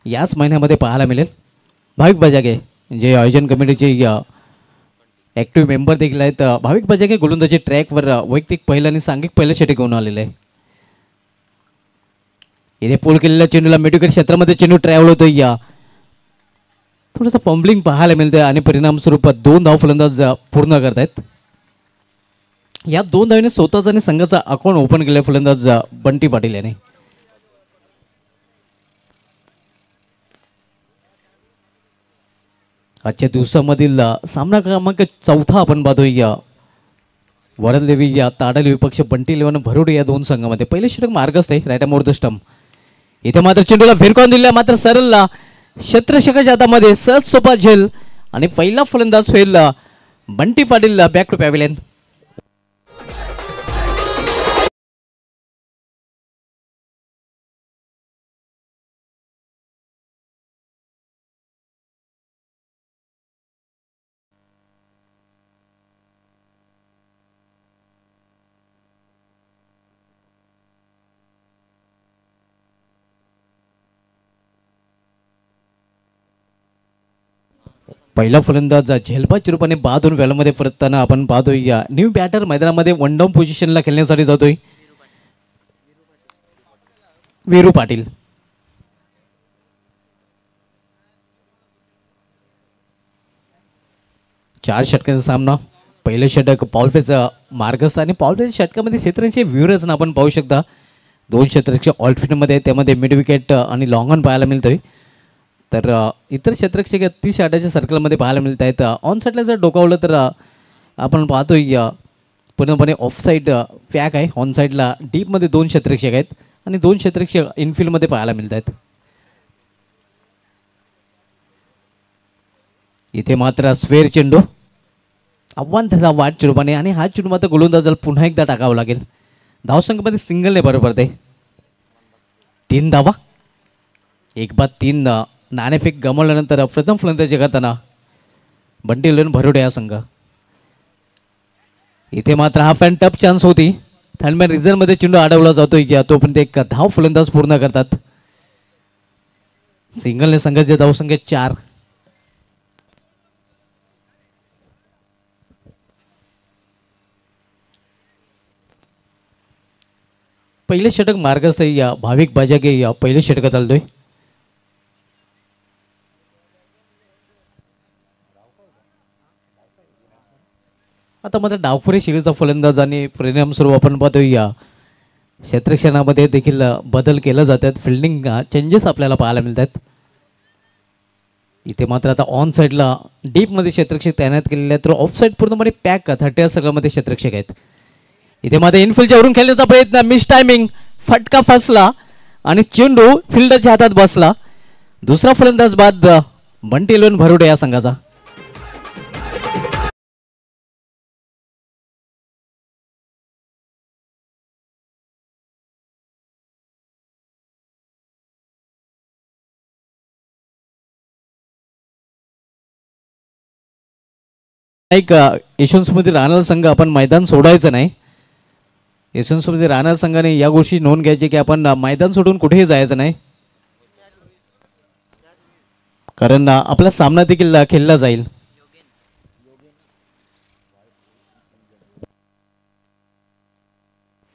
याच महिन्यामध्ये पाहायला मिळेल. भाविक बजागे जे आयोजन कमिटीचे ॲक्टिव्ह मेंबर देखील आहेत. भाविक बजागे गोलंदाजी ट्रॅकवर वैयक्तिक पहिलं आणि सांघिक पहिलं षटक घेऊन आलेलं आहे. इथे पोल केलेल्या चेंडूला मिडविकेट क्षेत्रामध्ये चेंडू ट्रॅव्हल होतो. थोडंसं पंबलिंग पाहायला मिळतं आणि परिणामस्वरूप 2 धाव फलंदाज पूर्ण करतायत. या 2 धावने स्वतःचा आणि संघाचा अकाउंट ओपन केलं फलंदाज बंटी पाटील याने. आजच्या दिवसामधील सामना क्रमांक 4 आपण पाहतोय. वरदेवी या ताडल विपक्ष बंटी लेवन भरुडे या 2 संघामध्ये पहिले षटक मार्गस्थ आहे. Right more the stump. इथे मात्र चेंडूला फिरकावून दिला मात्र सरळला क्षेत्ररक्षकाच्या हातामध्ये सहज सोपा झेल आणि पहिला फलंदाज fail Bunty Patil back to pavilion. पहिला फलंदाज झेलबाज रूपाने बाद होऊन वेळामध्ये परतताना आपण पाहतोय. न्यू बॅटर मैदानामध्ये वन डाऊन पोझिशनला खेळण्यासाठी जातोय वीरू पाटील. चार षटकांचा सामना. पहिलं षटक पॉलफेचं मार्गस्थ आणि पॉलफेच्या षटकामध्ये क्षेत्रांचे व्ह्यूरच आपण पाहू शकता. 2 क्षेत्ररक्षक ऑलफिटमध्ये त्यामध्ये मिड विकेट आणि लॉंग ऑन पाहायला मिळतोय. तर इतर क्षेत्ररक्षक 30-60च्या सर्कलमध्ये पाहायला मिळत आहेत. ऑन साईडला जर डोकावलं तर आपण पाहतोय पूर्णपणे ऑफ साईड पॅक आहे. ऑन साईडला डीपमध्ये 2 क्षेत्ररक्षक आहेत आणि 2 क्षेत्ररक्षक इनफिल्डमध्ये पाहायला मिळत आहेत. इथे मात्र स्वेर चेंडू आव्हान त्याचा वाट चुरबाने आणि हा चेंडू मात्र गोलंदाजाला पुन्हा एकदा टाकावं लागेल. धावसंख्येमध्ये सिंगलने बरं पडते. 3 धावा 1 बाद 3 नाणेफेक गमावल्यानंतर प्रथम फलंदाजी करताना बंटी लेवन भरुडे हा संघ. इथे मात्र हाफ अँड टफ चान्स होती. थर्डमॅन रिझल्टमध्ये चेंडू अडवला जातोय. तोपर्यंत एक धाव फलंदाज पूर्ण करतात. सिंगलने संघाची धावसंख्या 4. पहिले षटक मार्गस्थ भाविक बजागे पहिले षटकात आलतोय. आता मात्र डावखुरी शैलीचा फलंदाज आणि परिणामस्वरूप आपण पाहतोय क्षेत्ररक्षणामध्ये देखील बदल केले जातात. फिल्डिंग चेंजेस आपल्याला पाहायला मिळतात. इथे मात्र आता ऑन साईडला डीपमध्ये क्षेत्ररक्षक तैनात केलेले आहेत तर ऑफ साईड पूर्णपणे पॅक 30 सगळ्यामध्ये क्षेत्ररक्षक आहेत. इथे मात्र इनफिल्डच्या वरून खेळण्याचा प्रयत्न मिस टायमिंग फटका फसला आणि चेंडू फिल्डरच्या हातात बसला. दुसरा फलंदाज बाद बंटी लेवन भरुडे या संघाचा. एक यशवंतमध्ये राहणारा संघ आपण मैदान सोडायचं नाही. यशवंतमध्ये राहणाऱ्या संघाने या गोष्टी नोंद घ्यायची की आपण मैदान सोडून कुठेही जायचं नाही कारण आपला सामना देखील खेळला जाईल.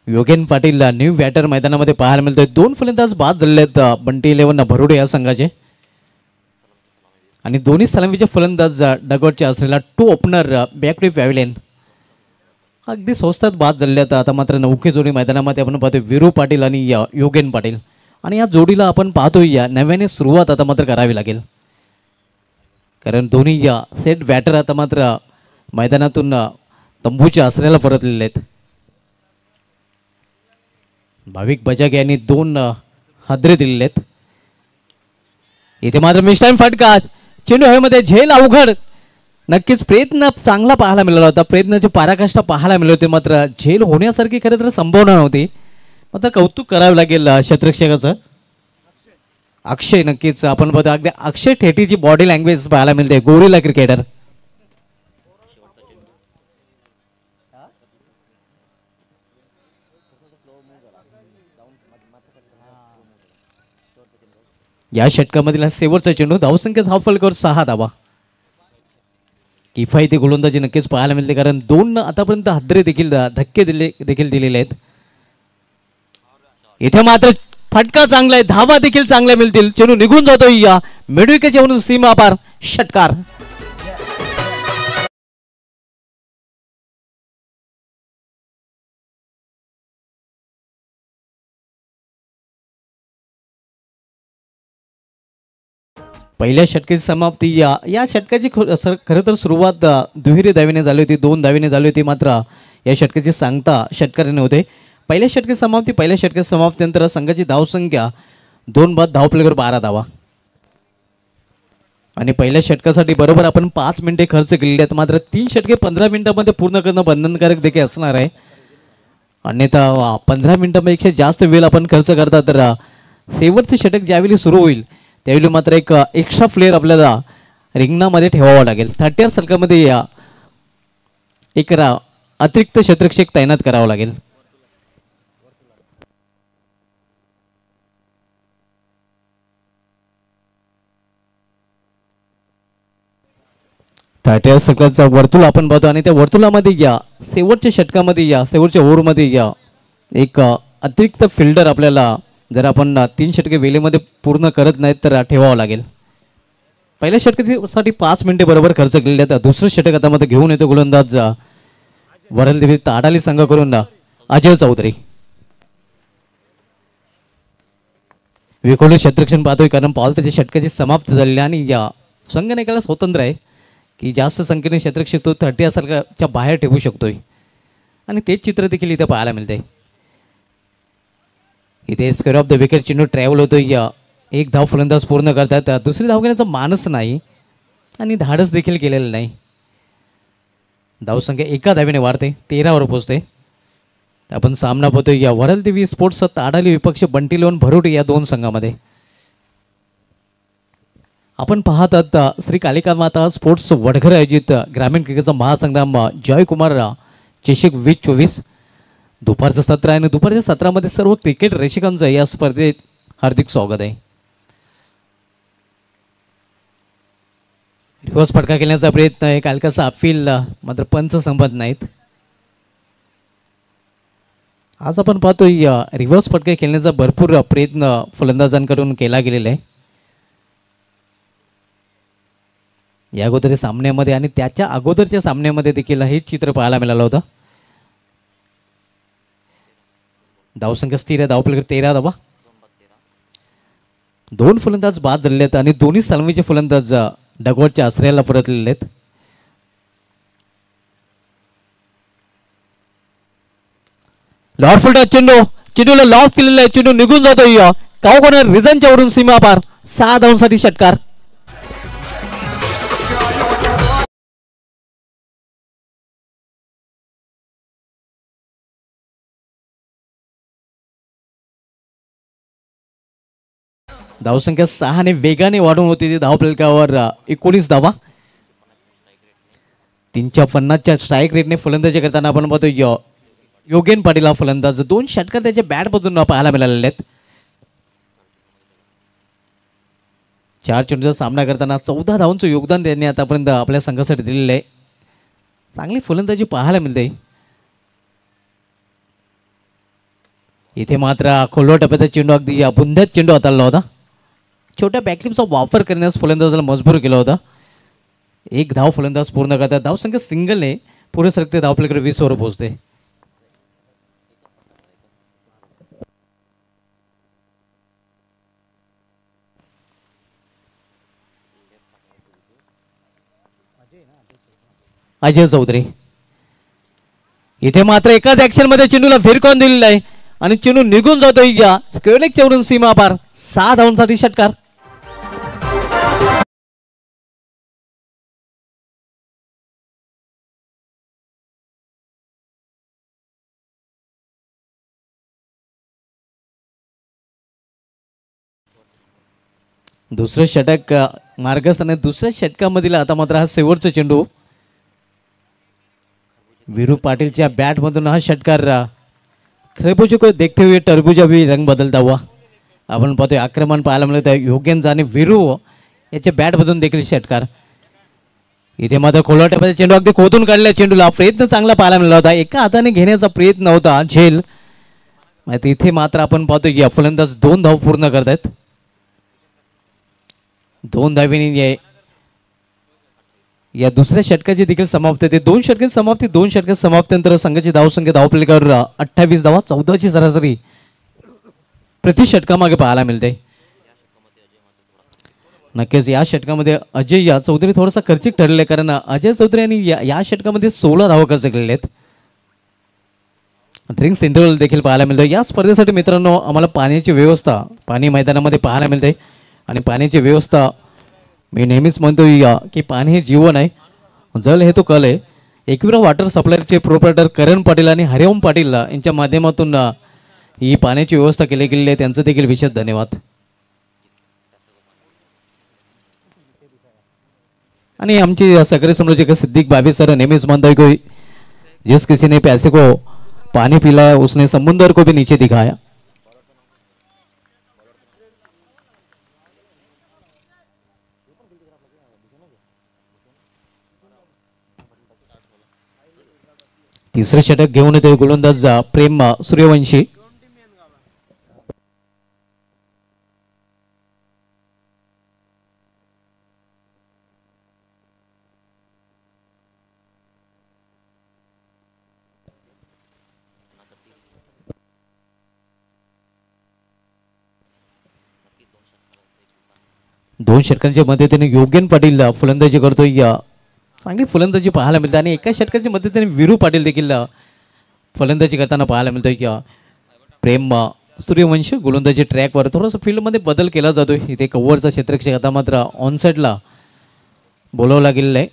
योगेन पाटील न्यू बॅटर मैदानामध्ये पाहायला मिळतोय. 2 फलंदाज बाद झालेले आहेत बंटी इलेव्हन भरुडे या संघाचे आणि दोन्ही सलामीचे फलंदाज डगआउटचे असलेला 2 ओपनर बॅक टू पॅव्हिलियन अगदी स्वस्तात बाद झाले आहेत. आता मात्र नौके जोडी मैदानामध्ये आपण पाहतोय वीरू पाटील आणि योगेन पाटील आणि या जोडीला आपण पाहतोय नव्याने सुरुवात आता मात्र करावी लागेल कारण दोन्ही सेट बॅटर आता मात्र मैदानातून तंबूच्या आसऱ्याला परतलेले आहेत. भाविक बजागे यांनी 2 हादरे दिलेले आहेत. इथे मात्र मिस टाइम फटका चेंडू हवेमध्ये झेल अवघड. नक्कीच प्रयत्न चांगला पाहायला मिळाला होता. प्रयत्नाची पराकाष्ठा पाहायला मिळाली होती मात्र झेल होण्यासारखी खरं तर संभावना नव्हती. मात्र कौतुक करावं लागेल क्षेत्ररक्षकाचं अक्षय. नक्कीच आपण बघतो अगदी अक्षय ठेटीची बॉडी लँग्वेज पाहायला मिळते. गोरीला क्रिकेटर या षटकामधील हा शेवटचा चेंडू, धावसंख्या धावफलकावर 6 धावा. किफायती गोलंदाजी नक्कीच पाहायला मिळते, कारण 2 आतापर्यंत हादरे देखील धक्के देखील दिलेले आहेत. इथे मात्र फटका चांगला आहे, धावा देखील चांगल्या मिळतील. चेंडू निघून जातोय या मिडविकेटच्या वरून सीमा पार, षटकार. पहिल्या षटकाची समाप्ती. या षटकाची खरं तर सुरुवात दुहेरी धावेने झाली होती, 2 धावेने झाली होती. मात्र या षटकाची सांगता षटकाराने होते. पहिल्या षटकाची समाप्तीनंतर संघाची धावसंख्या 2 बाद धावफलकावर 12 धावा. आणि पहिल्या षटकासाठी बरोबर आपण 5 मिनिटे खर्च केलेले आहेत. मात्र 3 षटके 15 मिनिटांमध्ये पूर्ण करणं बंधनकारक देखील असणार आहे. अन्यथा 15 मिनिटांपेक्षा जास्त वेळ आपण खर्च करता तर शेवटचे षटक ज्यावेळी सुरू होईल त्यावेळी मात्र एक एक्स्ट्रा प्लेअर आपल्याला रिंगणामध्ये ठेवावा लागेल. 30 सर्कलमध्ये एक अतिरिक्त क्षेत्ररक्षक तैनात करावा लागेल. सर्कलचा वर्तुळ आपण पाहतो आणि त्या वर्तुळामध्ये शेवटच्या षटकामध्ये शेवटच्या ओव्हरमध्ये एक अतिरिक्त फिल्डर आपल्याला, जर आपण 3 षटके वेळेमध्ये पूर्ण करत नाहीत तर ठेवावं लागेल. पहिल्या षटकासाठी 5 मिनिटे बरोबर खर्च केलेले आहेत. दुसरं षटक आता मध्ये घेऊन येतो गोलंदाज वरलदेवी ताडाली संघाकडून अजय चौधरी. विखोले क्षेत्ररक्षण पाहतोय, कारण त्याच्या षटकाची समाप्त झालेली आणि या संघनायकाला स्वतंत्र आहे की जास्त संख्येने क्षेत्ररक्षक तो 30 सर्कलच्या बाहेर ठेवू शकतोय. आणि तेच चित्र देखील इथे पाहायला मिळते. इथे स्क्वेअर ऑफ द विकेट चेंडू ट्रॅव्हल होतोय. एक धाव फलंदाज पूर्ण करतात. दुसरी धाव घेण्याचा मानस नाही आणि धाडस देखील केलेलं नाही. धावसंख्या एका धावेने वाढते, 13 वर पोहोचते. आपण सामना पाहतोय या वरलदेवी स्पोर्ट्स ताडाली विपक्ष बंटी लोन भरोटे या 2 संघामध्ये. आपण पाहत आहात श्री कालिका माता स्पोर्ट्स वडघर आयोजित ग्रामीण क्रिकेटचा महासंग्राम जयकुमार चषक 2024. दुपारचं सत्र आहे आणि दुपारच्या सत्रामध्ये सर्व क्रिकेट रसिकांचं या स्पर्धेत हार्दिक स्वागत आहे. रिव्हर्स फटका खेळण्याचा प्रयत्न आहे, कालकाचा अपील मात्र पंच संपत नाहीत. आज आपण पाहतोय रिव्हर्स फटका खेळण्याचा भरपूर प्रयत्न फलंदाजांकडून केला गेलेला आहे या अगोदर सामन्यामध्ये आणि त्याच्या अगोदरच्या सामन्यामध्ये देखील हेच चित्र पाहायला मिळालं होतं. धावसंख्या स्थिर आहे, धावफलक 13 धावा. 2 फलंदाज बाद झालेले आहेत आणि दोन्ही सलामीचे फलंदाज डगआउटच्या आश्रयाला परतलेले आहेत. लॉर्ड फुलटा चेंडूला लॉफ केलेला आहे. चेंडू निघून जातोय काव कॉर्नर रिझनच्या वरून सीमा पार, 6 धावांसाठी षटकार. धावसंख्या 6 ने वेगाने वाढून होती ती धावफलकावर 19 धावा. 350च्या स्ट्राईक रेटने फलंदाजी करताना आपण पाहतो योगेन पाटील हा फलंदाज. 2 षटकार त्याच्या बॅटमधून पाहायला मिळालेले आहेत. 4 चेंडूचा सामना करताना 14 धावांचं योगदान त्यांनी आतापर्यंत आपल्या संघासाठी दिलेलं आहे. चांगली फलंदाजी पाहायला मिळते. इथे मात्र खोलवर टप्प्याचा चेंडू अगदी बुंद्यात चेंडू हाताळला होता. छोट्या बॅकलिपचा वापर करण्यास फलंदाजाला मजबूर केला होता. 1 धाव फलंदाज पूर्ण करतात. धावसंख्या सिंगलने पुढे सरकते, धावफलकावर 20 वर पोहोचते. अजय चौधरी इथे मात्र एकाच ऍक्शन मध्ये चेंडूला फिरकावून दिलेला आहे आणि चेंडू निघून जातोय स्क्वेअरलेगच्या वरून सीमा पार, 6 धावांसाठी षटकार. दुसरं षटक मार्गस्थ आणि दुसऱ्या षटकामधील आता मात्र हा शेवटचा चेंडू. वीरू पाटीलच्या बॅटमधून हा षटकार. खरबूजे को देखते हुए टरबूजा भी रंग बदलता हुआ. आपण पाहतोय आक्रमण पाहायला मिळतं योगेंद्र आणि विरू याचे बॅटमधून देखील षटकार. इथे मात्र कोलवाट्यामध्ये चेंडू अगदी खोदून काढला. चेंडूला प्रयत्न चांगला पाहायला मिळाला होता. एका हाताने घेण्याचा प्रयत्न होता झेल. इथे मात्र आपण पाहतोय की फलंदाज 2 धाव पूर्ण करतायत. 2 धावेने या दुसऱ्या षटकाची देखील समाप्ती होते. 2 षटकांची समाप्ती 2 षटकांची समाप्तीनंतर संघाची धावसंख्या धावफलकावर 28 धावा 14ची सरासरी प्रति षटकामागे पाहायला मिळते. नक्कीच या षटकामध्ये अजय चौधरी थोडासा खर्चिक ठरलेला आहे कारण अजय चौधरी यांनी या षटकामध्ये 16 धावा खर्च केलेले आहेत. ड्रिंक्स इंटरव्हल देखील पाहायला मिळतो. या स्पर्धेसाठी मित्रांनो आम्हाला पाण्याची व्यवस्था पाणी मैदानामध्ये पाहायला मिळते आणि पाण्याची व्यवस्था मी नेहमीच म्हणतो की पाणी हे जीवन आहे. जल हे तो कल आहे. एकविरा वॉटर सप्लायरचे प्रोप्रायटर करण पाटील आणि हरिओम पाटील यांच्या माध्यमातून ही पाण्याची व्यवस्था केली गेलेली आहे. त्यांचं देखील विशेष धन्यवाद. आणि आमची सगळे समोरचे सिद्दीक बाबी सर नेहमीच म्हणतो की जिस किसी ने प्यासे को पानी पिलाया उसने समुंदर को भी नीचे दिखाया. तिसरे षटक घेऊन येतोय गोलंदाज प्रेम सूर्यवंशी. दोन षटकांच्या मदतीने योगेन पाटील फलंदाजी करतोय. चांगली फलंदाजी पाहायला मिळते आणि एका षटकाच्या मदतीने विरू पाटील देखील फलंदाजी करताना पाहायला मिळतोय. प्रेम सूर्यवंशी गोलंदाजी ट्रॅकवर थोडासा फील्डमध्ये बदल केला जातो. इथे कव्वरचा क्षेत्ररक्षक आता मात्र ऑनसाईडला बोलावला गेलेला आहे.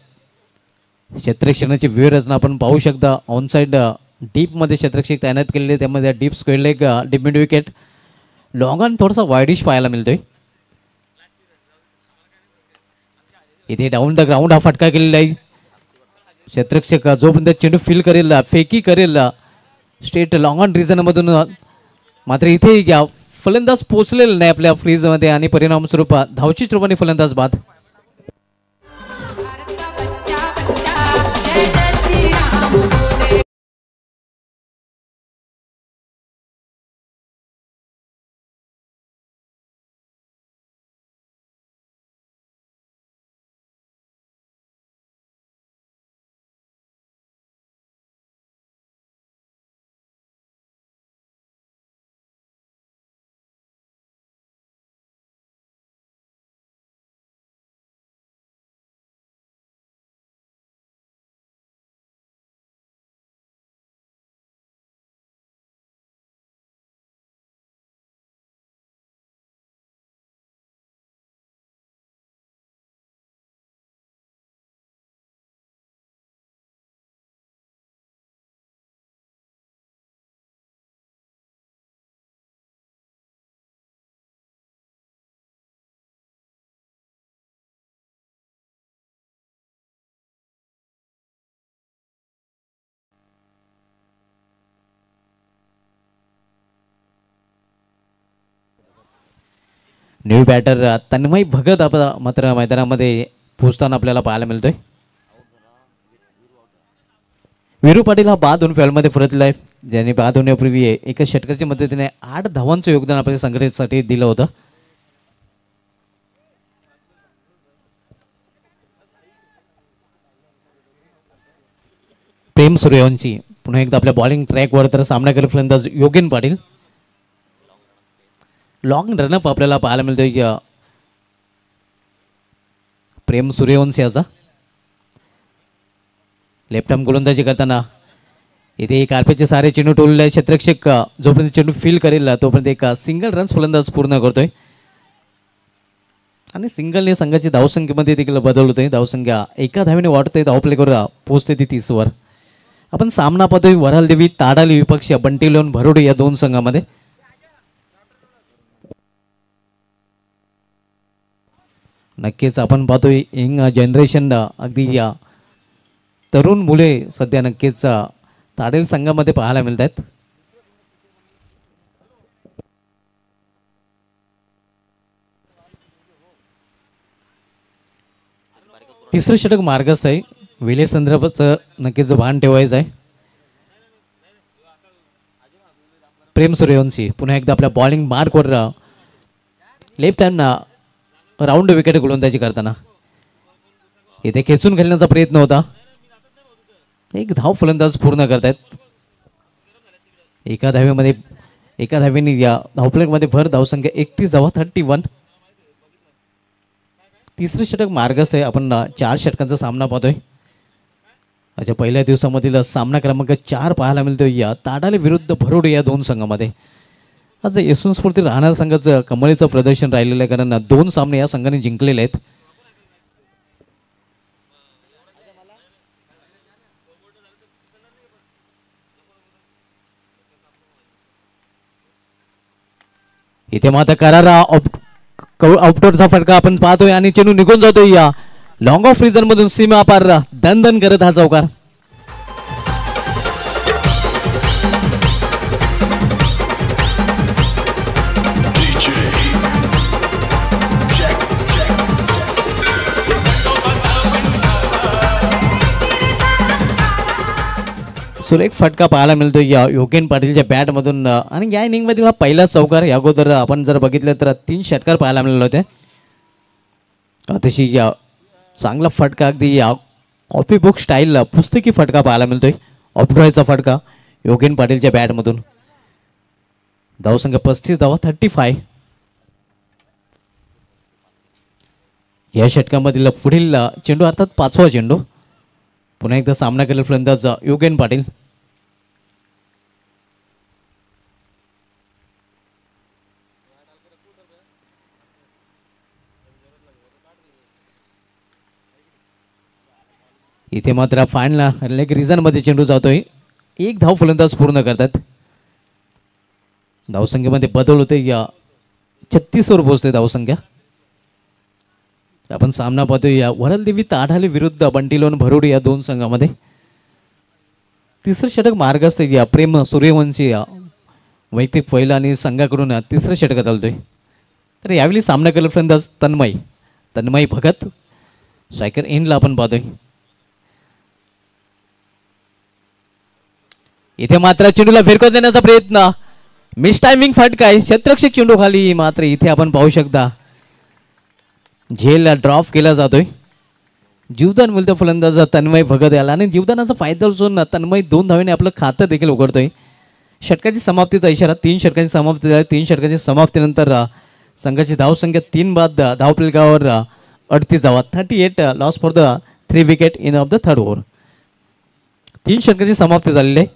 क्षेत्ररक्षणाची व्यूहरचना आपण पाहू शकता. ऑनसाईड डीपमध्ये क्षेत्ररक्षक तैनात केलेले त्यामध्ये deep square leg deep mid wicket long आणि थोडासा वायडिश पाहायला मिळतोय. इथे डाऊन द ग्राउंड हा फटका केलेला आहे. क्षेत्ररक्षक जोपर्यंत चेंडू फील करेल फेकी करेल स्ट्रेट लॉंग ऑन रिझनमधून मात्र इथे फलंदाज पोचलेला नाही आपल्या फ्रीजमध्ये आणि परिणामस्वरूप धावची रूपाने फलंदाज बाद. न्यू बॅटर तन्मय भगत मात्र मैदानामध्ये पोहोचताना आपल्याला पाहायला मिळतोय. विरू पाटील हा बाद होऊन फॅलमध्ये परतलेला आहे. ज्याने बाद होण्यापूर्वी एका षटकाच्या मदतीने 8 धावांचं योगदान आपल्या संघटनेसाठी दिलं होतं. प्रेम सूर्यवंशी पुन्हा एकदा आपल्या बॉलिंग ट्रॅकवर तर सामना करेल फलंदाज योगेन पाटील. लॉंग रनअप आपल्याला पाहायला मिळतोय प्रेम सूर्यवंशी याचा. लेफ्ट आर्म गोलंदाजी करताना इथे कार्पेटचे सारे चेंडू टोलले. क्षेत्ररक्षक जोपर्यंत चेंडू फील करेल तोपर्यंत एक सिंगल रन्स फलंदाज पूर्ण करतोय आणि सिंगलने संघाची धावसंख्येमध्ये देखील बदल होतोय. धावसंख्या एका धावेने वाढतोय. धावप्लेवर पोहोचते ती 30 वर. आपण सामना पाहतोय वराल देवी ताडाली विपक्ष बंटी लोन भरोडे या दोन संघामध्ये. नक्कीच आपण पाहतोय यंग जनरेशन अगदी तरुण मुले सध्या नक्कीच ताडेल संघामध्ये पाहायला मिळत आहेत. तिसरं षटक मार्गस्थ आहे. विले संदर्भाचं नक्कीच भान ठेवायचं आहे. प्रेम सूर्यवंशी पुन्हा एकदा आपल्या बॉलिंग मार्कवर लेफ्ट हँड राऊंड विकेट गोलंदाजी करताना इथे खेचून खेळण्याचा प्रयत्न होता. एक धाव फलंदाज पूर्ण करतायत. एका धावेने या धावफलकमध्ये भर धावसंख्या 31 धावा 31. तिसरं षटक मार्गस्थ आहे. आपण 4 षटकांचा सामना पाहतोय. अच्छा, पहिल्या दिवसामधील सामना क्रमांक 4 पाहायला मिळतोय या ताडाले विरुद्ध भरोडे या दोन संघामध्ये. आज यशवंत स्फूर्ती राहणार संघाचं कमालीचं प्रदर्शन राहिलेलं आहे, कारण 2 सामने या संघाने जिंकलेले आहेत. इथे मात्र करारा आउटडोरचा फटका आपण पाहतोय आणि चेंडू निघून जातोय या लॉंग ऑफ रिझन मधून सीमा पार दन करत हा चौकार. सुरेख फटका पाहायला मिळतो या योगेन पाटीलच्या बॅटमधून आणि या इनिंगमधील हा पहिला चौकार. या अगोदर आपण जर बघितलं तर 3 षटकार पाहायला मिळाले होते. अतिशय चांगला फटका, अगदी या कॉपी बुक स्टाईल पुस्तकी फटका पाहायला मिळतोय. ऑफड्रॉयचा फटका योगेन पाटीलच्या बॅटमधून. धावसंख्या 35 धावा 35. या षटकामधील पुढील चेंडू अर्थात 5वा चेंडू. पुन्हा एकदा सामना केलेला फलंदाज योगेन पाटील. इथे मात्र फायनल लेग रिझन मध्ये चेंडू जातोय. 1 धाव फलंदाज पूर्ण करतात. धावसंख्येमध्ये बदल होते. या 36 वर पोहोचते धावसंख्या. आपण सामना पाहतोय या वरलदेवी ताडाले विरुद्ध बंटीलोन भरोडे या 2 संघामध्ये. तिसरं षटक मार्गस्थ या प्रेम सूर्यवंशी या वैयक्तिक पहिला आणि संघाकडून तिसरं षटकात आलतोय. तर यावेळी सामना केला फलंदाज तन्मय भगत. स्ट्रायकर एंडला आपण पाहतोय. इथे मात्र चेंडूला फिरकत देण्याचा प्रयत्न, मिस टायमिंग फटका आहे. क्षेत्ररक्षक चेंडू खाली. मात्र इथे आपण पाहू शकता झेल ड्रॉप केला जातोय. जीवदान मिळतं फलंदाज तन्मय भगत याला आणि जीवदानाचा फायदा उचलून तन्मय 2 धावेने आपलं खातं देखील उघडतोय. षटकाची समाप्तीचा इशारा. 3 षटकांची समाप्ती झाली. 3 षटकाची समाप्तीनंतर संघाची धावसंख्या 3 बाद धावफलकावर 38 धावा 38. Loss for the 3 wicket in of the third over. 3 षटकाची समाप्ती झालेली आहे.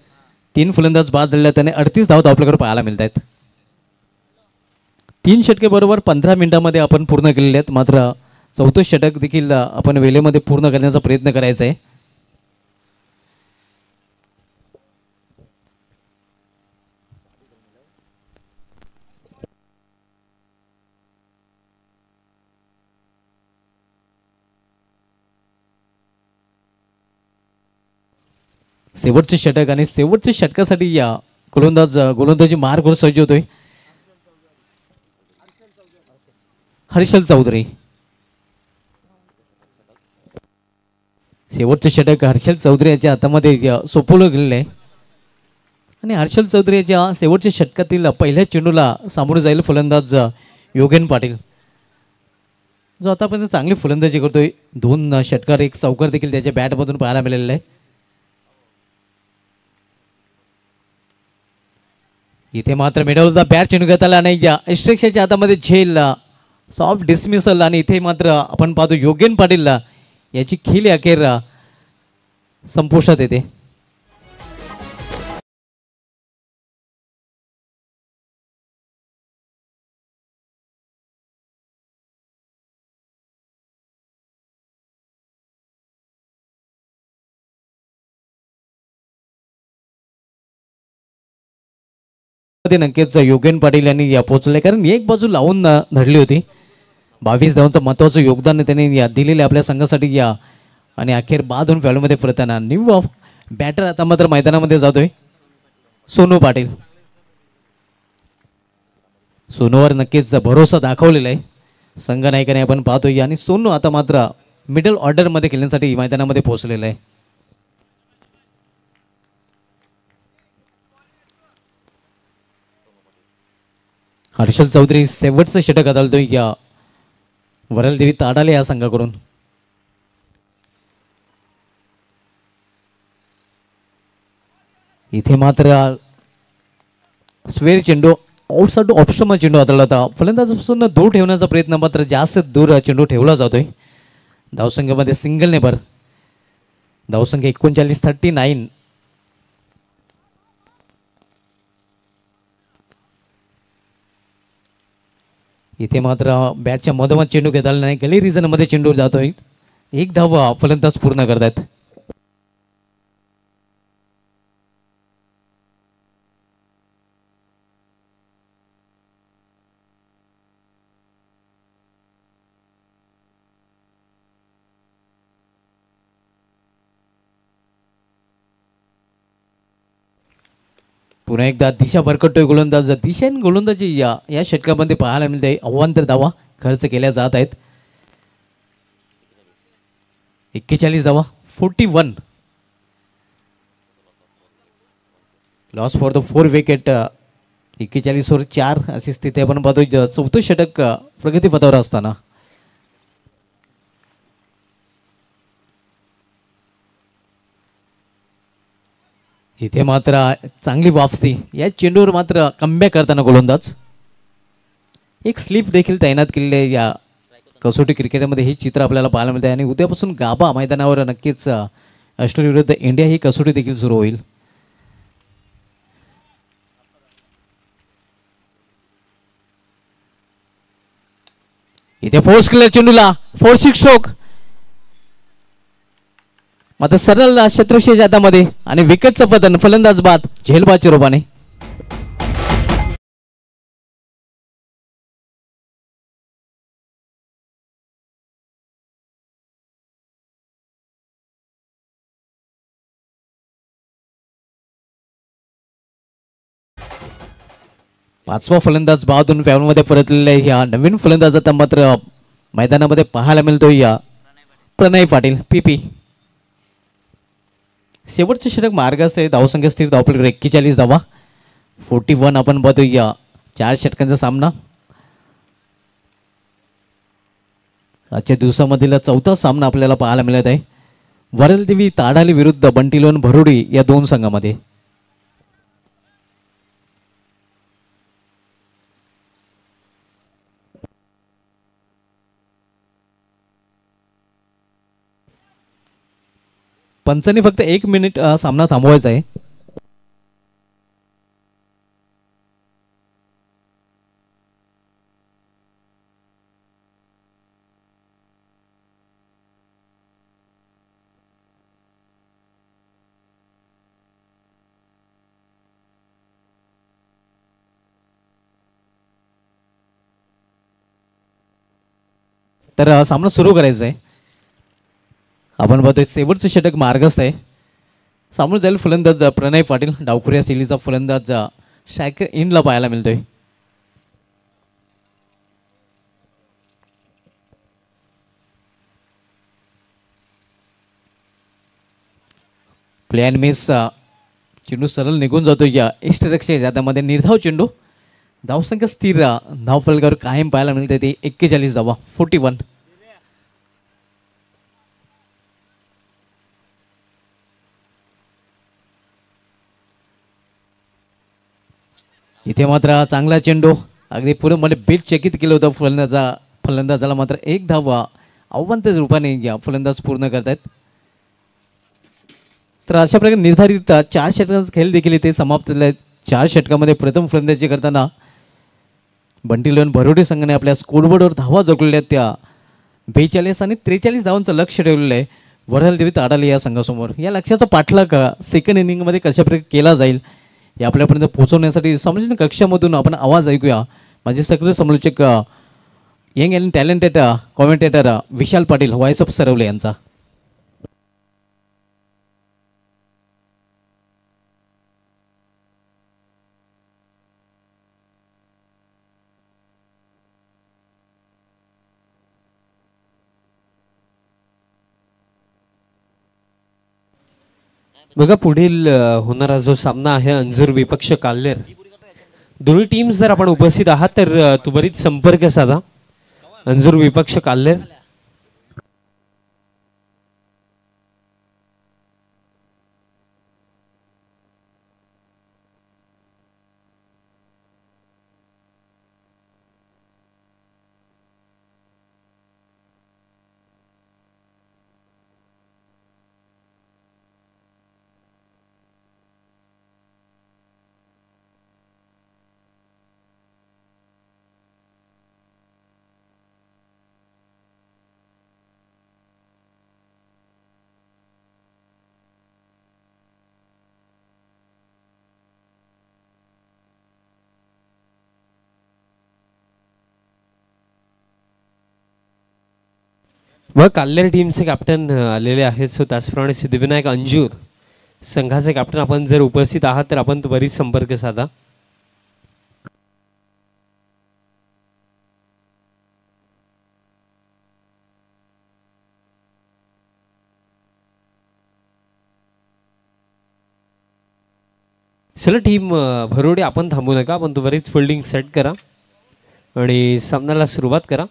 3 फलंदाज बाद झालेले, त्याने 38 धाव धावफलकावर पाहायला मिळत आहेत. 3 षटके बरोबर 15 मिनिटांमध्ये आपण पूर्ण केलेले आहेत. मात्र 4थं षटक देखील आपण वेळेमध्ये पूर्ण करण्याचा प्रयत्न करायचा आहे. शेवटचे षटक आणि शेवटच्या षटकासाठी या गोलंदाजी मार्गवर सज्ज होतोय हर्षल चौधरी. शेवटचे षटक हर्षल चौधरी याच्या हातामध्ये सोपवलं गेलेलं आहे आणि हर्षल चौधरी याच्या शेवटच्या षटकातील पहिल्या चेंडूला सामोरे जाईल फलंदाज योगेन पाटील, जो आतापर्यंत चांगली फलंदाजी करतोय. 2 षटकार 1 चौकार देखील त्याच्या बॅटमधून पाहायला मिळालेला आहे. इथे मात्र मिडलचा बॅट चेंडू घेत आला नाही. या इस्ट्रेक्शनच्या हातामध्ये झेल सॉफ्ट डिसमिसल आणि इथे मात्र आपण पाहतो योगेन पाटीलला याची खिली अखेर संपुष्टात येते. नक्कीच योगेन पाटील यांनी या पोहोचले, कारण एक बाजू लावून धरली होती. 22 धावांचं महत्त्वाचं योगदान त्यांनी दिलेले आपल्या संघासाठी या आणि अखेर बाद होऊन फॅलमध्ये परतताना न्यू ऑफ बॅटर आता मात्र मैदानामध्ये जातोय सोनू पाटील. सोनूवर नक्कीच भरोसा दाखवलेला आहे संघ नायकाने आपण पाहतोय आणि सोनू आता मात्र मिडल ऑर्डरमध्ये खेळण्यासाठी मैदानामध्ये पोहोचलेलं आहे. हर्षल चौधरी शेवटचं षटक हाताळतोय या वरलदेवी ताडाले या संघाकडून. इथे मात्र स्वेर चेंडू आउटसाइड ऑप्शनमध्ये चेंडू हाताळला होता. फलंदाजापासून दूर ठेवण्याचा प्रयत्न मात्र जास्त दूर चेंडू ठेवला जातोय. धावसंख्येमध्ये सिंगल नेबर. धावसंख्या 39-39. इथे मात्र बॅटच्या मधोमध चेंडू घेता आला नाही. गली रिजनमध्ये चेंडू जातोय. एक धाव फलंदाज पूर्ण करतात. पुन्हा एकदा दिशा भरकटतोय गोलंदाज. दिशेन गोलंदाजी या षटकामध्ये पाहायला मिळते. अवांतर धावा खर्च केल्या जात आहेत. 41 धावा 41. Loss for the 4 wicket. 41 वर 4 अशी स्थिती आपण पाहतोय. चौथं षटक प्रगतीपथावर असताना इथे मात्र चांगली वापसी. या चेंडूवर मात्र कमबॅक करताना गोलंदाज. एक स्लिप देखील तैनात केलेली आहे या कसोटी क्रिकेटमध्ये. हे चित्र आपल्याला पाहायला मिळते आणि उद्यापासून गाभा मैदानावर नक्कीच ऑस्ट्रेलिया विरुद्ध इंडिया ही कसोटी देखील सुरू होईल. इथे फोर्स केलेल्या चेंडूला 4-6 स्ट्रोक मात्र सरळ क्षेत्रक्षेत्राच्या हातामध्ये आणि विकेटचं पतन. फलंदाज बाद झेलबादच्या रूपाने. पाचवा फलंदाज बादून फॅनमध्ये परतलेल्या ह्या नवीन फलंदाज आता मात्र मैदानामध्ये पाहायला मिळतोय या प्रणय पाटील पीपी. शेवटचे षटक मार्गास आहे. धावसंख्या स्थिर धावपलीकडे 41 धावा 41. आपण पाहतोय या 4 षटकांचा सामना. आजच्या दिवसामधील चौथा सामना आपल्याला पाहायला मिळत आहे. वरलदेवी ताडाली विरुद्ध बंटीलोन भरुडी या दोन संघामध्ये. पंचांनी फक्त 1 मिनिट सामना थांबवायचा आहे. तर सामना सुरू करायचा आहे. आपण पाहतोय शेवटचं षटक मार्गस्थ आहे. सामोर जाईल फलंदाज प्रणय पाटील. डावखुऱ्या शैलीचा फलंदाज स्ट्रायकर इनला पाहायला मिळतोय. Plan miss. चेंडू सरळ निघून जातो या इष्टरक्षक हातामध्ये. निर्धाव चेंडू. धावसंख्या स्थिर धावफलकावर कायम पाहायला मिळते. ते 41 धावा 41. इथे मात्र चांगला चेंडू अगदी पूर्ण मध्ये बीट चकित केलं होतं फलंदाजाला मात्र 1 धावा आव्हानाच्या रूपाने या फलंदाज पूर्ण करतायत. तर अशा प्रकारे निर्धारित 4 षटकांचा खेळ देखील इथे समाप्त झाला आहे. 4 षटकामध्ये प्रथम फलंदाजी करताना बंटीलोन भरोडे संघाने आपल्या स्कोरबोर्डवर धावा जोडलेल्या त्या 42 आणि 43 धावांचं लक्ष ठेवलेलं आहे वरलदेवी ताडाली या संघासमोर. या लक्ष्याचा पाठलाग सेकंड इनिंगमध्ये कशाप्रकारे केला जाईल हे आपल्यापर्यंत पोहोचवण्यासाठी सामाजिक कक्षामधून आपण आवाज ऐकूया. माझे सगळे समालोचक young and talented commentator Vishal Patil voice of Sarvale यांचा. बघा पुढील होणारा जो सामना आहे अंजूर विपक्ष काल्हेर. दोन्ही टीम्स जर आपण उपस्थित आहात तर त्वरित संपर्क साधा. अंजूर विपक्ष काल्हेर. व काल्हेर टीमचे कॅप्टन आलेले आहेत. सो त्याचप्रमाणे सिद्धिविनायक अंजूर संघाचे कॅप्टन आपण जर उपस्थित आहात तर आपण त्वरित संपर्क साधा. चला टीम भरोडे आपण थांबू नका. आपण त्वरित फिल्डिंग सेट करा आणि सामन्याला सुरुवात करा.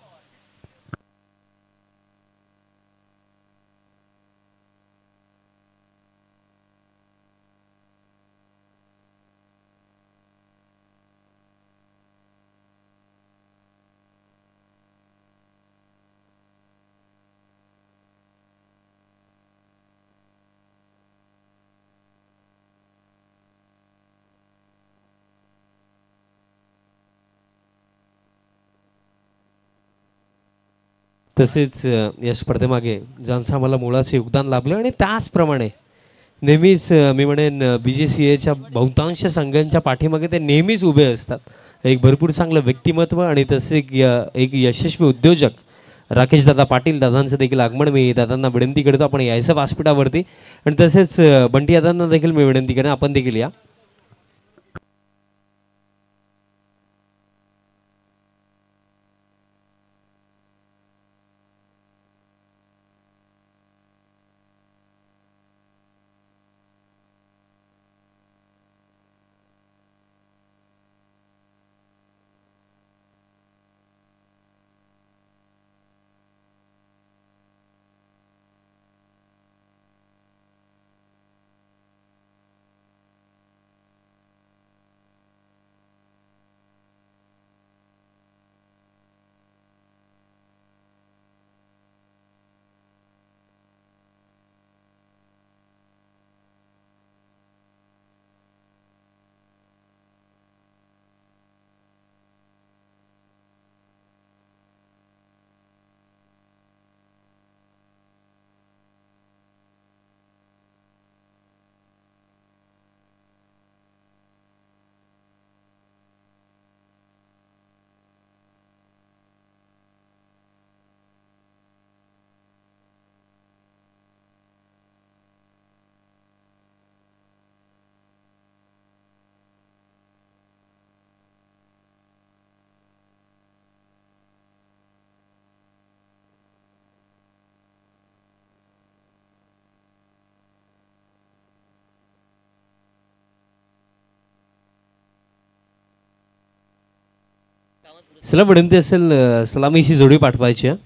तसेच या स्पर्धेमागे ज्यांचं आम्हाला मुळाचे योगदान लाभलं आणि त्याचप्रमाणे नेहमीच मी म्हणेन BJCAच्या बहुतांश संघांच्या पाठीमागे ते नेहमीच उभे असतात. एक भरपूर चांगलं व्यक्तिमत्व आणि तसे एक यशस्वी उद्योजक राकेश दादा पाटील दादांचं देखील आगमन मी दादांना विनंती करतो आपण यायचं व्यासपीठावरती. आणि तसेच बंटी दादांना देखील मी विनंती करेन आपण देखील या. चला विनंती असेल सलामीची जोडी पाठवायची आहे.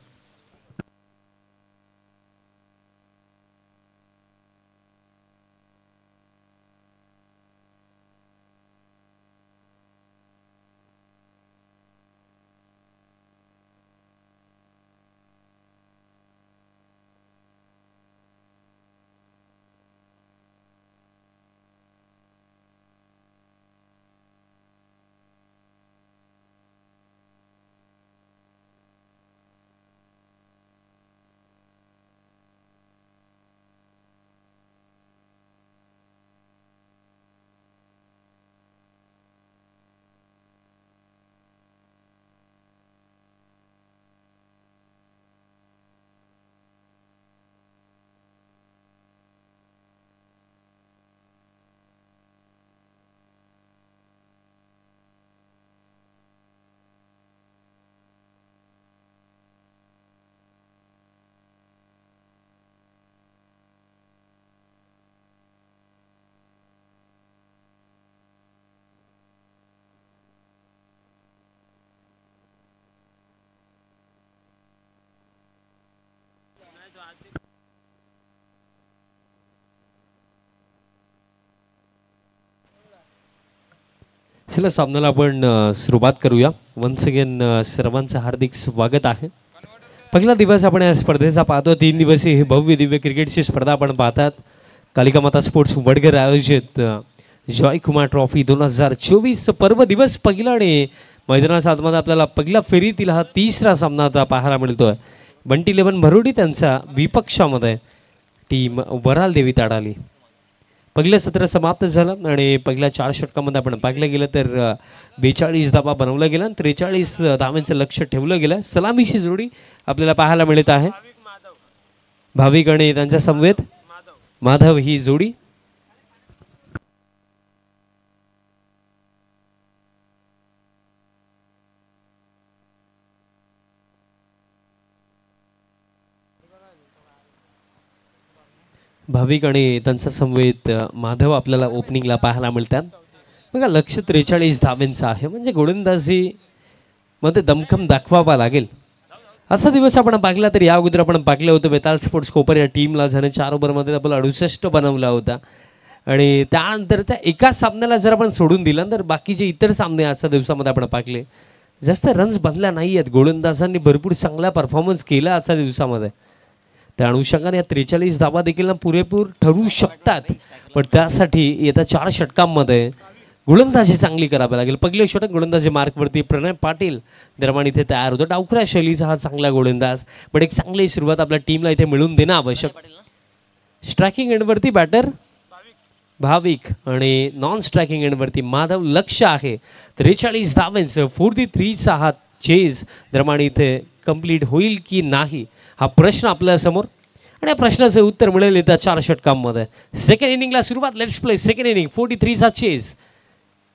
चला सामन्याला आपण सुरुवात करूया. वन्स अगेन सर्वांचं हार्दिक स्वागत आहे. पहिला दिवस आपण या स्पर्धेचा पाहतो. 3 दिवसीय ही भव्य दिव्य क्रिकेटची स्पर्धा आपण पाहतात. कालिका माता स्पोर्ट्स वडगर आयोजित जॉय कुमार ट्रॉफी 2024 पर्व दिवस पहिला आणि मैदानाच्या आतमध्ये आपल्याला पहिल्या फेरीतील हा 3रा सामना आता पाहायला मिळतोय. बंटी 11 भरोडी त्यांचा विपक्षामध्ये टीम वराल देवी ताडाली. पहिलं सत्र समाप्त झालं आणि पहिल्या 4 षटकामध्ये आपण पाहिलं गेलं तर 42 धावा बनवला गेला आणि 43 धावांचं लक्ष ठेवलं गेलं. सलामीची जोडी आपल्याला पाहायला मिळत आहे. भाविक आणि त्यांच्या समवेत माधव ही जोडी. भाविक आणि त्यांचा समवेत माधव आपल्याला ओपनिंगला पाहायला मिळतात. बघा लक्ष 43 धावांचं आहे म्हणजे गोलंदाजी मध्ये दमखम दाखवावा लागेल असा दिवस आपण पाहिला. तर या अगोदर आपण पाहिलं होतं बेताल स्पोर्ट्स कोपर या टीमला झाले 4 ओव्हरमध्ये आपला 68 बनवला होता आणि त्यानंतर त्या एका सामन्याला जर आपण सोडून दिलं तर बाकीचे इतर सामने आजच्या दिवसामध्ये आपण पाहिले जास्त रन्स बनल्या नाही आहेत. गोलंदाजांनी भरपूर चांगला परफॉर्मन्स केला आजच्या दिवसामध्ये. त्या अनुषंगाने या 43 धावा देखील पुरेपूर ठरू शकतात. पण त्यासाठी येत्या 4 षटकांमध्ये गोलंदाजी चांगली करावी लागेल. पहिले षटक गोलंदाजी मार्कवरती प्रणय पाटील दरम्यान इथे तयार होतो. डावखऱ्या शैलीचा हा चांगला गोलंदाज पण एक चांगली सुरुवात आपल्या टीमला इथे मिळून देणं आवश्यक. स्ट्रायकिंग एंडवरती बॅटर भाविक आणि नॉन स्ट्रायकिंग एंडवरती माधव. लक्ष आहे 43 धावांचं 43चा हा चेज दरम्यान इथे कंप्लीट होईल की नाही हा प्रश्न आपल्या समोर आणि या प्रश्नाचं उत्तर मिळेल येत्या 4 षटकांमध्ये. सेकंड इनिंगला सुरुवात. Let's play second inning. 43चा chase.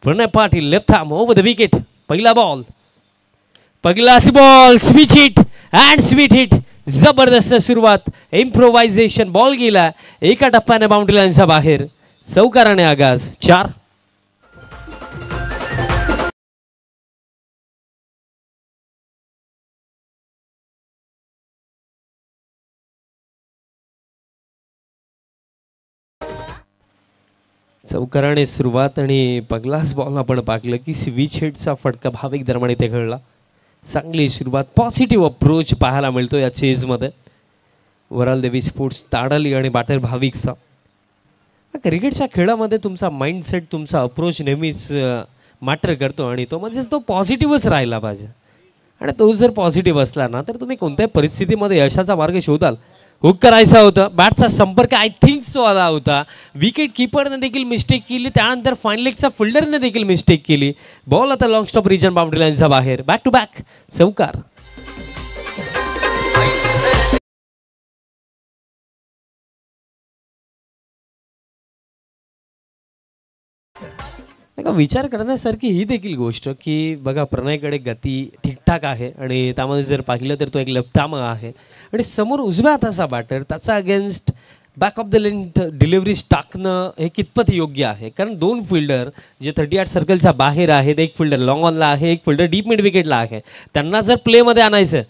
Pranay Patil left arm over the wicket. पहिला ball switch hit and sweet hit. जबरदस्त सुरुवात. इम्प्रोव्हायझेशन बॉल गेला एका टप्प्याने बाउंड्री लाईनच्या बाहेर. चौकाराने आगाज. 4. चौकाराने सुरुवात आणि पहिलाच बॉल आपण पाहिलं की स्विच हिटचा फटका भाविक दरम्यान इथे खेळला. चांगली सुरुवात. पॉझिटिव्ह अप्रोच पाहायला मिळतो या चेजमध्ये. वराल देवी स्पोर्ट्स ताडाली आणि बॅटर भाविकचा. क्रिकेटच्या खेळामध्ये तुमचा माइंडसेट तुमचा अप्रोच नेहमीच मॅटर करतो आणि तो म्हणजेच तो पॉझिटिव्हच राहिला पाहिजे. आणि तो जर पॉझिटिव्ह असला ना तर तुम्ही कोणत्याही परिस्थितीमध्ये यशाचा मार्ग शोधाल. हुक करायचा होता. बॅटचा संपर्क आय थिंक सो आला होता. विकेट किपरने देखील मिस्टेक केली. त्यानंतर फाईन लेगचा फिल्डरने देखील मिस्टेक केली. बॉल आता लॉंग स्टॉप रिजन बाउंड्री लाईनच्या बाहेर. बॅक टू बॅक चौकार. विचार करण्यासारखी ही देखील गोष्ट की बघा प्रणयकडे गती ठीकठाक आहे आणि त्यामध्ये जर पाहिलं तर तो एक लेफ्ट आहे आणि समोर उजव्या हाताचा बॅटर त्याचा against back of the length deliveries टाकणं हे कितपत योग्य आहे. कारण 2 फिल्डर जे 38 सर्कलच्या बाहेर आहेत. एक फिल्डर लॉंग ऑनला आहे. एक फिल्डर डीप मिड विकेटला आहे. त्यांना जर प्लेमध्ये आणायचं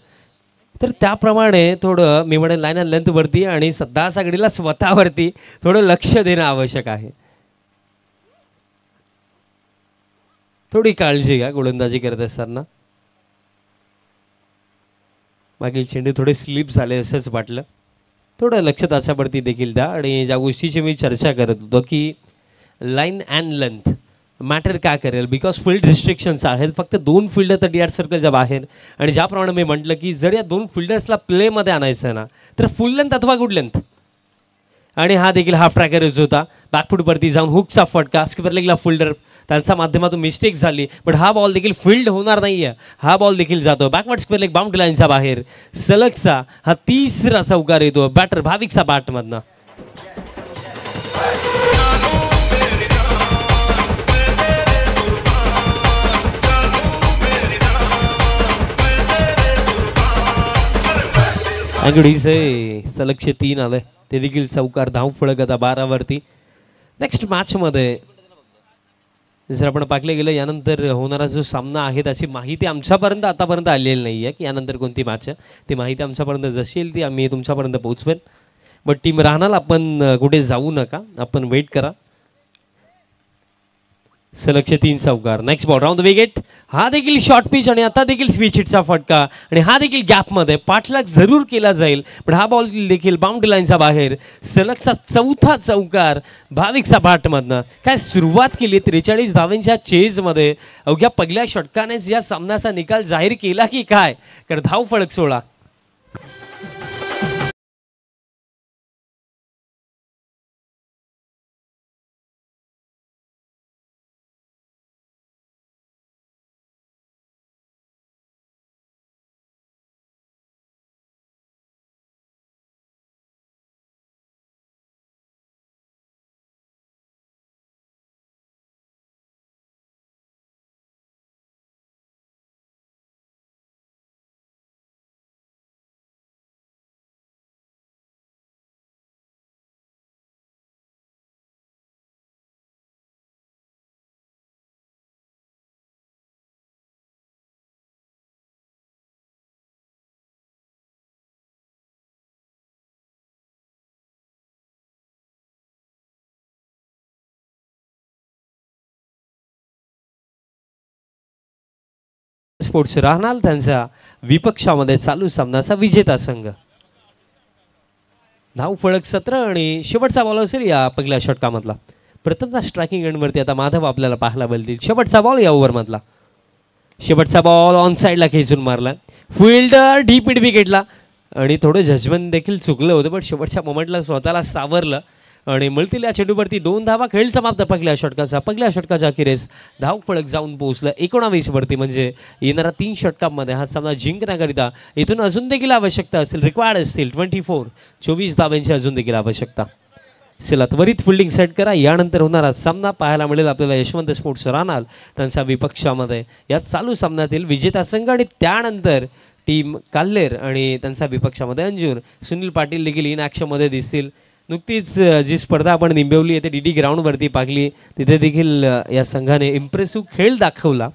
तर त्याप्रमाणे थोडं मी म्हणेन लाईन अँड लेंथवरती आणि सध्याच्या घडीला स्वतःवरती थोडं लक्ष देणं आवश्यक आहे. थोडी काळजी घ्या गोलंदाजी करत असताना. मागील चेंडू थोडे स्लिप झाले असंच वाटलं. थोडं लक्ष त्याच्यावरती देखील द्या. आणि ज्या गोष्टीची मी चर्चा करत होतो की लाईन अँड लेंथ मॅटर काय करेल बिकॉज फील्ड रिस्ट्रिक्शन्स आहेत. फक्त 2 फिल्डर 38 सर्कलच्या बाहेर आणि ज्याप्रमाणे मी म्हटलं की जर या 2 फिल्डर्सला प्लेमध्ये आणायचं ना तर फुल लेंथ अथवा गुड लेंथ. आणि हा देखील हाफ ट्रॅकरच होता. बॅकफूटवरती जाऊन हुकचा फटका. स्किपर लेगला फिल्डर त्यांच्या माध्यमातून मिस्टेक झाली पण हा बॉल देखील फील्ड होणार नाही आहे. हा बॉल देखील जातो बॅकवर्ड स्क्वेअर लेग बाउंड्री लाईनच्या बाहेर. सलगचा हा 3रा चौकार येतो बॅटर भाविकचा बॅटमधनं. सलगचे 3 आले ते देखील चौकार. धाव फळक आता 12 वरती. नेक्स्ट मॅचमध्ये जर आपण पाहिलं गेलं यानंतर होणारा जो सामना आहे त्याची माहिती आमच्यापर्यंत आतापर्यंत आलेली नाही आहे की यानंतर कोणती मॅच आहे. ती माहिती आमच्यापर्यंत जशी येईल ती आम्ही तुमच्यापर्यंत पोहोचवेन. बट टीम राहणार आपण कुठे जाऊ नका, आपण वेट करा. सलगचे 3 चौकार. Next ball round the wicket. हा देखील शॉर्ट पिच आणि आता देखील स्विच हिटचा फटका आणि हा देखील गॅपमध्ये पाठलाग जरूर केला जाईल, पण हा बॉल देखील बाउंड्री लाईनचा बाहेर. सलगचा 4था चौकार भाविकचा बॅटमधनं. काय सुरुवात केली 43 धावांच्या चेजमध्ये. अवघ्या पहिल्या षटकानेच या सामन्याचा निकाल जाहीर केला की काय, कारण धाव फळक 16. स्पोर्ट्स राहणार त्यांचा विपक्षामध्ये चालू सामनाचा विजेता संघ. धाव फळक 17 आणि शेवटचा बॉल असेल या पहिल्या षटकामधला. प्रथमचा स्ट्रायकिंग एंडवरती आता माधव आपल्याला पाहायला मिळतील. शेवटचा बॉल या ओव्हरमधला. शेवटचा बॉल ऑन साईडला खेचून मारला. फिल्डर डीप मिड विकेटला आणि थोडं जजमेंट देखील चुकलं होतं, पण शेवटच्या मोमेंटला स्वतःला सावरलं आणि मिळतील या चेंडूवरती 2 धावा. खेळ समाप्त पहिल्या षटकाच्या अखेरीस धाव फळक जाऊन पोहोचलं 19 वरती. म्हणजे येणाऱ्या 3 षटकांमध्ये हा सामना जिंकण्याकरिता इथून अजून देखील आवश्यकता असेल, रिक्वायर्ड असतील 24 धावांची अजून देखील आवश्यकता. चला त्वरित फिल्डिंग सेट करा. यानंतर होणारा सामना पाहायला मिळेल आपल्याला यशवंत स्पोर्ट्स राहणार त्यांच्या विपक्षामध्ये या चालू सामन्यातील विजेता संघ आणि त्यानंतर टीम काल्हेर आणि त्यांच्या विपक्षामध्ये अंजूर. सुनील पाटील देखील इन ॲक्शनमध्ये दिसतील. नुकतीच जी स्पर्धा आपण निंबवली आहे ते DD ग्राउंडवरती पाहिली, तिथे देखील या संघाने इम्प्रेसिव्ह खेळ दाखवला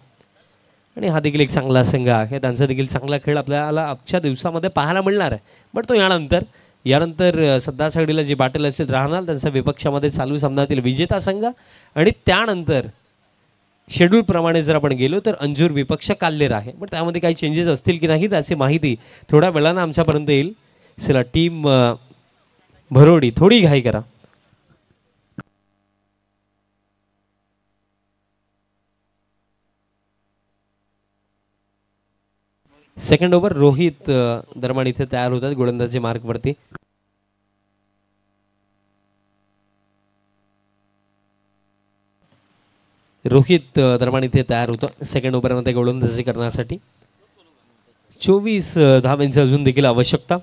आणि हा देखील एक चांगला संघ आहे. त्यांचा देखील चांगला खेळ आपल्याला आजच्या दिवसामध्ये पाहायला मिळणार आहे. बट तो यानंतर सध्या सगळीला जी बॅटल असेल राहणार त्यांच्या विपक्षामध्ये चालू सामन्यातील विजेता संघ आणि त्यानंतर शेड्यूलप्रमाणे जर आपण गेलो तर अंजूर विपक्ष काल्हेर आहे. पण त्यामध्ये काही चेंजेस असतील की नाही त्याची माहिती थोड्या वेळानं आमच्यापर्यंत येईल. चला टीम भरोडी थोडी घाई करा. सेकंड ओव्हर रोहित दरम्यान इथे तयार होतात गोलंदाजी मार्कवरती. रोहित दरम्यान इथे तयार होतो सेकंड ओव्हरमध्ये गोलंदाजी करण्यासाठी. 24 धावांची अजून देखील आवश्यकता.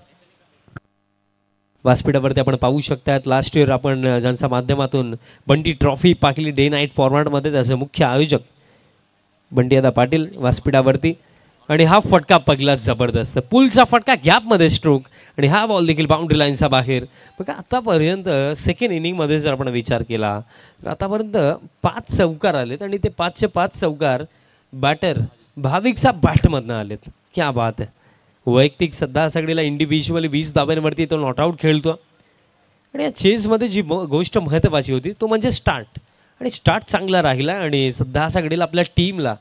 व्यासपीठावरती आपण पाहू शकतात लास्ट इयर आपण ज्यांच्या माध्यमातून बंटी ट्रॉफी पाहिली डे नाईट फॉर्मॅटमध्ये, त्याचे मुख्य आयोजक बंटी दादा पाटील व्यासपीठावरती. आणि हा फटका पगला जबरदस्त पुलचा फटका गॅपमध्ये स्ट्रोक आणि हा बॉल देखील बाउंड्री लाईनचा बाहेर. बघा आतापर्यंत सेकंड इनिंगमध्ये जर आपण विचार केला तर आतापर्यंत 5 चौकार आलेत आणि ते 5चे 5 चौकार बॅटर भाविकचा बॅटमधनं आलेत. क्या बात आहे. वैयक्तिक सध्या सगळीला इंडिव्हिज्युअली 20 धाब्यांवरती तो नॉट आऊट खेळतो आणि या चेसमध्ये जी गोष्ट महत्त्वाची होती तो म्हणजे स्टार्ट, आणि स्टार्ट चांगला राहिला आणि सध्या सगळीला आपल्या टीमला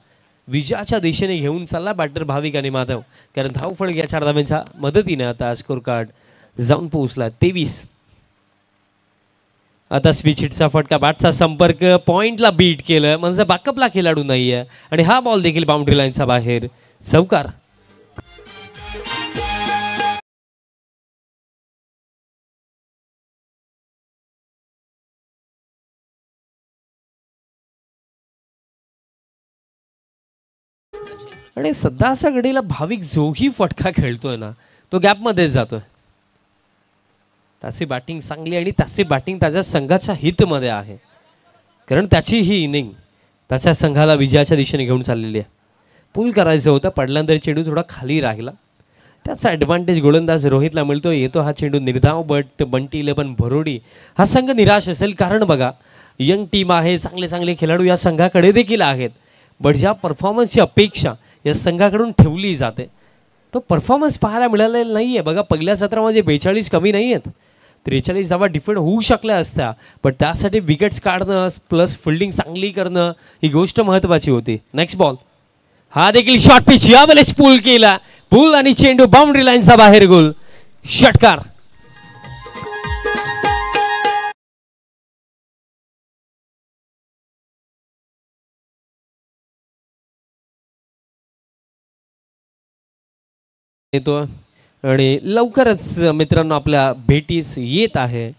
विजयाच्या दिशेने घेऊन चालला बॅटर भाविक आणि माधव, कारण धावफळ या 4 धाब्यांच्या मदतीने आता स्कोर कार्ड जाऊन पोहोचला 23. आता स्विच हिटचा फटका बॅटचा संपर्क पॉइंटला बीट केलं म्हणजे बॅकअपला खेळाडू नाही आहे आणि हा बॉल देखील बाउंड्री लाईनचा बाहेर चौकार. आणि सध्या असा घडीला भाविक जोही फटका खेळतोय ना तो गॅपमध्येच जातोय. त्याची बॅटिंग चांगली आणि त्याची बॅटिंग त्याच्या संघाच्या हितमध्ये आहे, कारण त्याची ही इनिंग त्याच्या संघाला विजयाच्या दिशेने घेऊन चाललेली आहे. पूल करायचं होतं, पडल्यानंतर चेंडू थोडा खाली राहिला. त्याचा ॲडव्हान्टेज गोलंदाज रोहितला मिळतो. येतो हा चेंडू निर्धाव, बट बंटी 11 भरोडी हा संघ निराश असेल, कारण बघा यंग टीम आहे, चांगले चांगले खेळाडू या संघाकडे देखील आहेत, बट ज्या परफॉर्मन्सची अपेक्षा या संघाकडून ठेवली जाते तो परफॉर्मन्स पाहायला मिळालेला नाही आहे. बघा पहिल्या सत्रामध्ये 42 कमी नाही आहेत, 43 धावा डिफेंड होऊ शकल्या असत्या, पण त्यासाठी विकेट्स काढणं प्लस फिल्डिंग चांगली करणं ही गोष्ट महत्त्वाची होती. नेक्स्ट बॉल, हा देखील शॉर्ट पिच, यावेळेस पूल केला, पूल आणि चेंडू बाउंड्री लाईनचा बाहेर, गोल, षटकार. येतो आणि लवकरच मित्रांनो आपल्या भेटीस येत आहे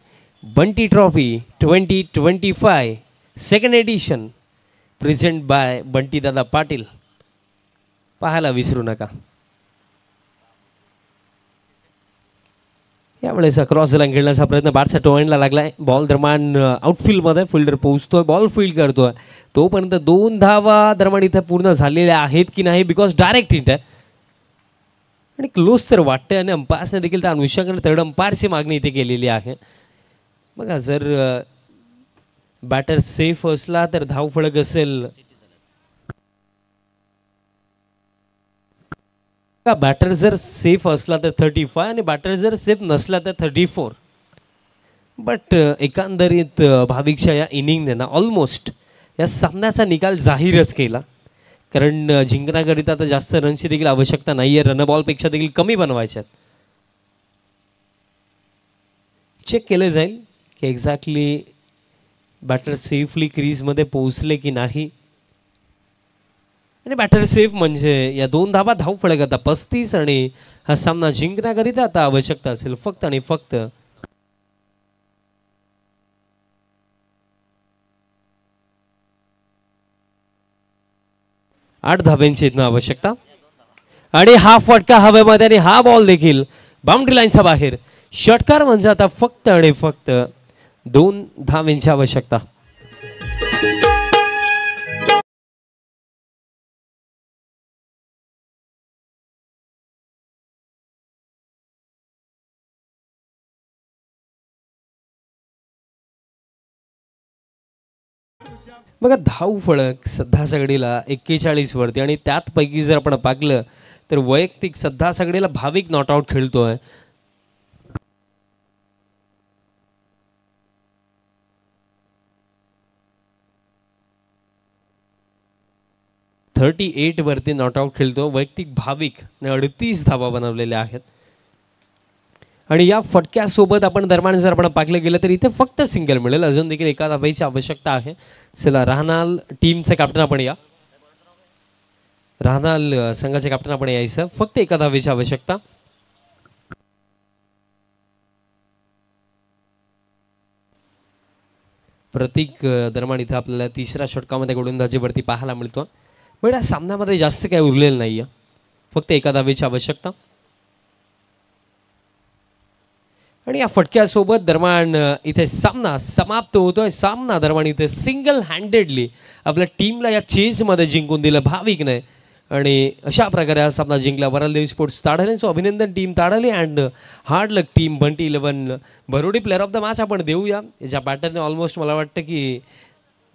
Bunty trophy 2025 second edition present by Bunty Dada Patil. पाहायला विसरू नका. यावेळेस क्रॉस लाईन खेळण्याचा प्रयत्न बॅटचा टोएंडला लागलाय. बॉल दरम्यान आउटफील्डमध्ये फिल्डर पोहोचतोय, बॉल फील्ड करतोय, तोपर्यंत 2 धावा दरम्यान इथे पूर्ण झालेल्या आहेत की नाही, बिकॉज डायरेक्ट हिट आहे आणि क्लोज तर वाटतंय आणि अंपायर्सने देखील त्या अनुषंगाने थर्ड अंपायरची मागणी इथे केलेली आहे. बघा जर बॅटर सेफ असला तर धाव फलक असेल, का बॅटर जर सेफ असला तर 35 आणि बॅटर जर सेफ नसला तर 34. बट एकंदरीत भाविकच्या या इनिंगने ना ऑलमोस्ट या सामन्याचा निकाल जाहीरच केला, कारण जिंकण्याकरिता आता जास्त रनची देखील आवश्यकता नाही आहे, रन बॉलपेक्षा देखील कमी बनवायच्यात. चेक केलं जाईल की एक्झॅक्टली बॅटर सेफली क्रीजमध्ये पोहोचले की नाही, आणि बॅटर सेफ म्हणजे या 2 धावा धाव फलक आता 35 आणि हा सामना जिंकण्याकरिता आता आवश्यकता असेल फक्त आणि फक्त 8 धाब्यांची इथनं आवश्यकता. आणि हा फटका हवेमध्ये आणि हा बॉल देखील बाउंड्री लाईनच्या बाहेर, षटकार म्हणजे आता फक्त आणि फक्त 2 धाब्यांची आवश्यकता. बघा धाव फलक सध्या सगळीला 41 वरती, आणि त्यातपैकी जर आपण पाहिलं तर वैयक्तिक सध्या सगळीला भाविक नॉट आउट खेळतोय. (38) वरती नॉट आउट खेळतो वैयक्तिक भाविक ने 38 धावा बनवलेल्या आहेत. आणि या फटक्यासोबत आपण दरम्यान जर आपण पाहिलं गेलं तर इथे फक्त सिंगल मिळेल, अजून देखील एका धावेची आवश्यकता आहे. चला राहनाल टीमचे कॅप्टन आपण या, राहनाल संघाचे कॅप्टन आपण यायचं, फक्त एका धावेची आवश्यकता. प्रतीक दरम्यान इथे आपल्याला तिसऱ्या षटकामध्ये गोलंदाजीवरती पाहायला मिळतो, पण या सामन्यामध्ये जास्त काही उरलेलं नाहीये, फक्त एका धावेची आवश्यकता. आणि या फटक्यासोबत दरम्यान इथे सामना समाप्त होतोय. सामना दरम्यान इथे सिंगल हँडेडली आपल्या टीमला या चेजमध्ये जिंकून दिलं भाविकने, आणि अशा प्रकारे हा सामना जिंकला वरालदेवी स्पोर्ट्स ताडले. सो अभिनंदन team Tadle and hard luck team Bunty 11 Bharodi. Player of the match आपण देऊया, ज्या बॅटरने ऑलमोस्ट मला वाटतं की